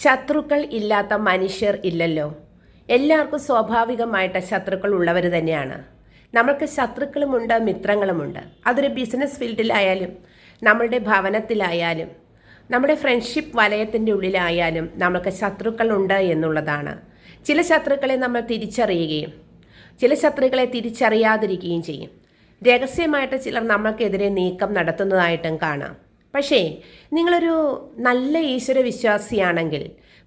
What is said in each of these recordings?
ശത്രുക്കൾ ഇല്ലാത്ത മനുഷ്യർ ഇല്ലല്ലോ. എല്ലാവർക്കും സ്വാഭാവികമായിട്ട് ശത്രുക്കൾ ഉള്ളവർ തന്നെയാണ്. നമ്മൾക്ക് ശത്രുക്കളുമുണ്ട്, മിത്രങ്ങളുമുണ്ട്. അതൊരു ബിസിനസ് ഫീൽഡിലായാലും നമ്മളുടെ ഭവനത്തിലായാലും നമ്മുടെ ഫ്രണ്ട്ഷിപ്പ് വലയത്തിൻ്റെ ഉള്ളിലായാലും നമ്മൾക്ക് ശത്രുക്കളുണ്ട് എന്നുള്ളതാണ്. ചില ശത്രുക്കളെ നമ്മൾ തിരിച്ചറിയുകയും ചില ശത്രുക്കളെ തിരിച്ചറിയാതിരിക്കുകയും ചെയ്യും. രഹസ്യമായിട്ട് ചിലർ നമ്മൾക്കെതിരെ നീക്കം നടത്തുന്നതായിട്ടും കാണാം. പക്ഷേ നിങ്ങളൊരു നല്ല ഈശ്വര വിശ്വാസിയാണെങ്കിൽ,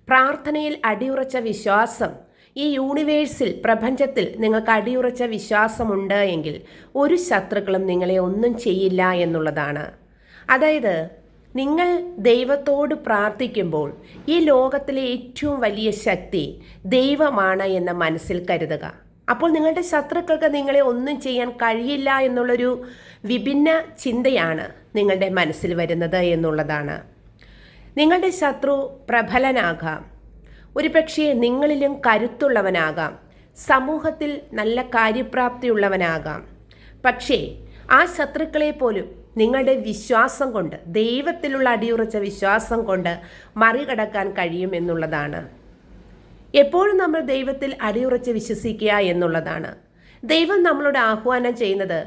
പ്രാർത്ഥനയിൽ അടിയുറച്ച വിശ്വാസം, ഈ യൂണിവേഴ്സിൽ, പ്രപഞ്ചത്തിൽ നിങ്ങൾക്ക് അടിയുറച്ച വിശ്വാസമുണ്ട് എങ്കിൽ ഒരു ശത്രുക്കളും നിങ്ങളെ ഒന്നും ചെയ്യില്ല എന്നുള്ളതാണ്. അതായത് നിങ്ങൾ ദൈവത്തോട് പ്രാർത്ഥിക്കുമ്പോൾ ഈ ലോകത്തിലെ ഏറ്റവും വലിയ ശക്തി ദൈവമാണ് എന്ന് മനസ്സിൽ കരുതുക. അപ്പോൾ നിങ്ങളുടെ ശത്രുക്കൾക്ക് നിങ്ങളെ ഒന്നും ചെയ്യാൻ കഴിയില്ല എന്നുള്ളൊരു വിഭിന്ന ചിന്തയാണ് നിങ്ങളുടെ മനസ്സിൽ വരുന്നത് എന്നുള്ളതാണ്. നിങ്ങളുടെ ശത്രു പ്രബലനാകാം, ഒരുപക്ഷേ നിങ്ങളിലും കരുത്തുള്ളവനാകാം, സമൂഹത്തിൽ നല്ല കാര്യപ്രാപ്തിയുള്ളവനാകാം. പക്ഷേ ആ ശത്രുക്കളെ പോലും നിങ്ങളുടെ വിശ്വാസം കൊണ്ട്, ദൈവത്തിലുള്ള അടിയുറച്ച വിശ്വാസം കൊണ്ട് മറികടക്കാൻ കഴിയും എന്നുള്ളതാണ്. എപ്പോഴും നമ്മൾ ദൈവത്തിൽ അടിയുറച്ച് വിശ്വസിക്കുക എന്നുള്ളതാണ്. ദൈവം നമ്മളോട് ആഹ്വാനം ചെയ്യുന്നത്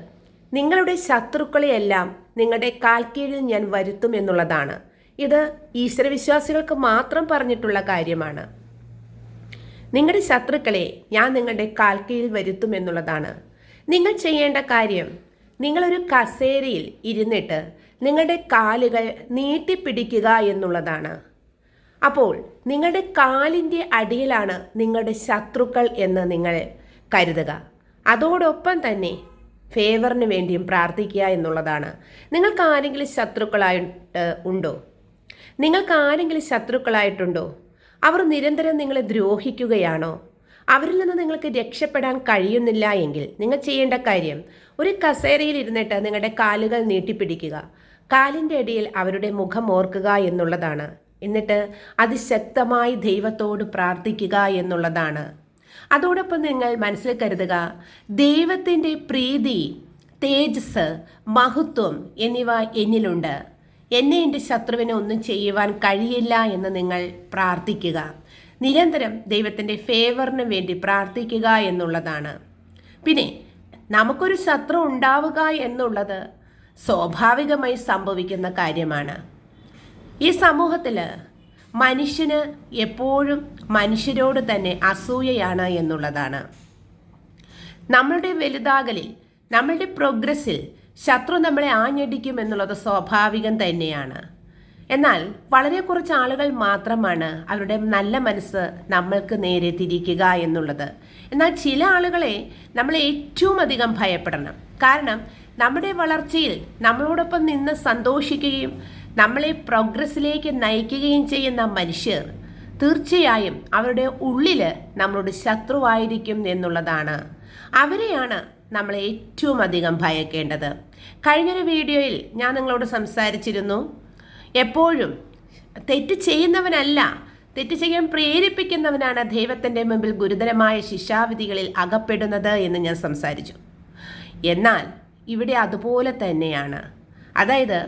നിങ്ങളുടെ ശത്രുക്കളെയെല്ലാം നിങ്ങളുടെ കാൽക്കീഴിൽ ഞാൻ വരുത്തും എന്നുള്ളതാണ്. ഇത് ഈശ്വരവിശ്വാസികൾക്ക് മാത്രം പറഞ്ഞിട്ടുള്ള കാര്യമാണ്. നിങ്ങളുടെ ശത്രുക്കളെ ഞാൻ നിങ്ങളുടെ കാൽക്കീഴിൽ വരുത്തും എന്നുള്ളതാണ്. നിങ്ങൾ ചെയ്യേണ്ട കാര്യം, നിങ്ങളൊരു കസേരയിൽ ഇരുന്നിട്ട് നിങ്ങളുടെ കാലുകൾ നീട്ടിപ്പിടിക്കുക എന്നുള്ളതാണ്. അപ്പോൾ നിങ്ങളുടെ കാലിൻ്റെ അടിയിലാണ് നിങ്ങളുടെ ശത്രുക്കൾ എന്ന് നിങ്ങൾ കരുതുക. അതോടൊപ്പം തന്നെ ഫേവറിന് വേണ്ടിയും പ്രാർത്ഥിക്കുക എന്നുള്ളതാണ്. നിങ്ങൾക്ക് ആരെങ്കിലും ശത്രുക്കളായിട്ട് ഉണ്ടോ? നിങ്ങൾക്ക് ആരെങ്കിലും ശത്രുക്കളായിട്ടുണ്ടോ? അവർ നിരന്തരം നിങ്ങളെ ദ്രോഹിക്കുകയാണോ? അവരിൽ നിന്ന് നിങ്ങൾക്ക് രക്ഷപ്പെടാൻ കഴിയുന്നില്ല എങ്കിൽ നിങ്ങൾ ചെയ്യേണ്ട കാര്യം, ഒരു കസേരയിൽ ഇരുന്നിട്ട് നിങ്ങളുടെ കാലുകൾ നീട്ടിപ്പിടിക്കുക, കാലിൻ്റെ അടിയിൽ അവരുടെ മുഖം ഓർക്കുക എന്നുള്ളതാണ്. എന്നിട്ട് അതിശക്തമായി ദൈവത്തോട് പ്രാർത്ഥിക്കുക എന്നുള്ളതാണ്. അതോടൊപ്പം നിങ്ങൾ മനസ്സിൽ കരുതുക, ദൈവത്തിൻ്റെ പ്രീതി, തേജസ്, മഹത്വം എന്നിവ എന്നിലുണ്ട്. എന്നെ എൻ്റെ ശത്രുവിനെ ഒന്നും ചെയ്യുവാൻ കഴിയില്ല എന്ന് നിങ്ങൾ പ്രാർത്ഥിക്കുക. നിരന്തരം ദൈവത്തിൻ്റെ ഫേവറിന് വേണ്ടി പ്രാർത്ഥിക്കുക എന്നുള്ളതാണ്. പിന്നെ നമുക്കൊരു ശത്രു ഉണ്ടാവുക എന്നുള്ളത് സ്വാഭാവികമായി സംഭവിക്കുന്ന കാര്യമാണ്. ഈ സമൂഹത്തിൽ മനുഷ്യന് എപ്പോഴും മനുഷ്യരോട് തന്നെ അസൂയയാണ് എന്നുള്ളതാണ്. നമ്മളുടെ വലുതാകലിൽ, നമ്മളുടെ പ്രോഗ്രസ്സിൽ ശത്രു നമ്മളെ ആഞ്ഞടിക്കും എന്നുള്ളത് സ്വാഭാവികം തന്നെയാണ്. എന്നാൽ വളരെ കുറച്ച് ആളുകൾ മാത്രമാണ് അവരുടെ നല്ല മനസ്സ് നമ്മൾക്ക് നേരെ തിരിക്കുക എന്നുള്ളത്. എന്നാൽ ചില ആളുകളെ നമ്മൾ ഏറ്റവും അധികം ഭയപ്പെടണം. കാരണം നമ്മുടെ വളർച്ചയിൽ നമ്മളോടൊപ്പം നിന്ന് സന്തോഷിക്കുകയും നമ്മളെ പ്രോഗ്രസ്സിലേക്ക് നയിക്കുകയും ചെയ്യുന്ന മനുഷ്യർ തീർച്ചയായും അവരുടെ ഉള്ളിൽ നമ്മളോട് ശത്രുവായിരിക്കും എന്നുള്ളതാണ്. അവരെയാണ് നമ്മൾ ഏറ്റവും അധികം ഭയക്കേണ്ടത്. കഴിഞ്ഞൊരു വീഡിയോയിൽ ഞാൻ നിങ്ങളോട് സംസാരിച്ചിരുന്നു, എപ്പോഴും തെറ്റ് ചെയ്യുന്നവനല്ല, തെറ്റ് ചെയ്യാൻ പ്രേരിപ്പിക്കുന്നവനാണ് ദൈവത്തിൻ്റെ മുമ്പിൽ ഗുരുതരമായ ശിക്ഷാവിധികളിൽ അകപ്പെടുന്നത് എന്ന് ഞാൻ സംസാരിച്ചു. എന്നാൽ ഇവിടെ അതുപോലെ തന്നെയാണ്. അതായത്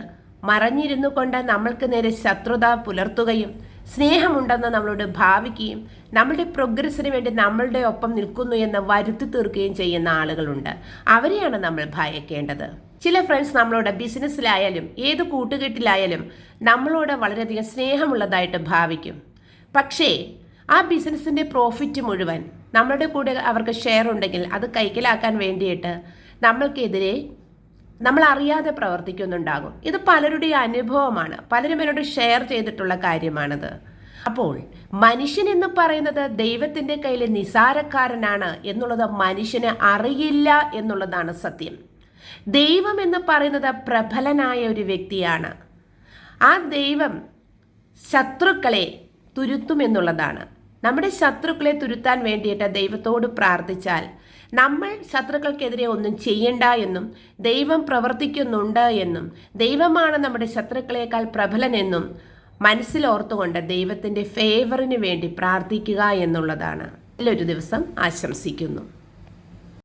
മറഞ്ഞിരുന്നു കൊണ്ട് നമ്മൾക്ക് നേരെ ശത്രുത പുലർത്തുകയും സ്നേഹമുണ്ടെന്ന് നമ്മളോട് ഭാവിക്കുകയും നമ്മളുടെ പ്രോഗ്രസ്സിന് വേണ്ടി നമ്മളുടെ ഒപ്പം നിൽക്കുന്നു എന്ന് വരുത്തി തീർക്കുകയും ചെയ്യുന്ന ആളുകളുണ്ട്. അവരെയാണ് നമ്മൾ ഭയക്കേണ്ടത്. ചില ഫ്രണ്ട്സ് നമ്മളോട് ബിസിനസ്സിലായാലും ഏത് കൂട്ടുകെട്ടിലായാലും നമ്മളോട് വളരെയധികം സ്നേഹമുള്ളതായിട്ട് ഭാവിക്കും. പക്ഷേ ആ ബിസിനസ്സിൻ്റെ പ്രോഫിറ്റ് മുഴുവൻ നമ്മളുടെ കൂടെ അവർക്ക് ഷെയർ ഉണ്ടെങ്കിൽ അത് കൈക്കലാക്കാൻ വേണ്ടിയിട്ട് നമ്മൾക്കെതിരെ നമ്മൾ അറിയാതെ പ്രവർത്തിക്കുന്നുണ്ടാകും. ഇത് പലരുടെ അനുഭവമാണ്, പലരും എന്നോട് ഷെയർ ചെയ്തിട്ടുള്ള കാര്യമാണിത്. അപ്പോൾ മനുഷ്യൻ എന്ന് പറയുന്നത് ദൈവത്തിൻ്റെ കയ്യിൽ നിസാരക്കാരനാണ് എന്നുള്ളത് മനുഷ്യന് അറിയില്ല എന്നുള്ളതാണ് സത്യം. ദൈവം എന്ന് പറയുന്നത് പ്രബലനായ ഒരു വ്യക്തിയാണ്. ആ ദൈവം ശത്രുക്കളെ തുരുത്തുമെന്നുള്ളതാണ്. നമ്മുടെ ശത്രുക്കളെ തുരുത്താൻ വേണ്ടിയിട്ട് ദൈവത്തോട് പ്രാർത്ഥിച്ചാൽ നമ്മൾ ശത്രുക്കൾക്കെതിരെ ഒന്നും ചെയ്യണ്ട എന്നും ദൈവം പ്രവർത്തിക്കുന്നുണ്ട് എന്നും ദൈവമാണ് നമ്മുടെ ശത്രുക്കളേക്കാൾ പ്രബലനെന്നും മനസ്സിലോർത്തുകൊണ്ട് ദൈവത്തിൻ്റെ ഫേവറിന് വേണ്ടി പ്രാർത്ഥിക്കുക എന്നുള്ളതാണ്. നല്ലൊരു ദിവസം ആശംസിക്കുന്നു.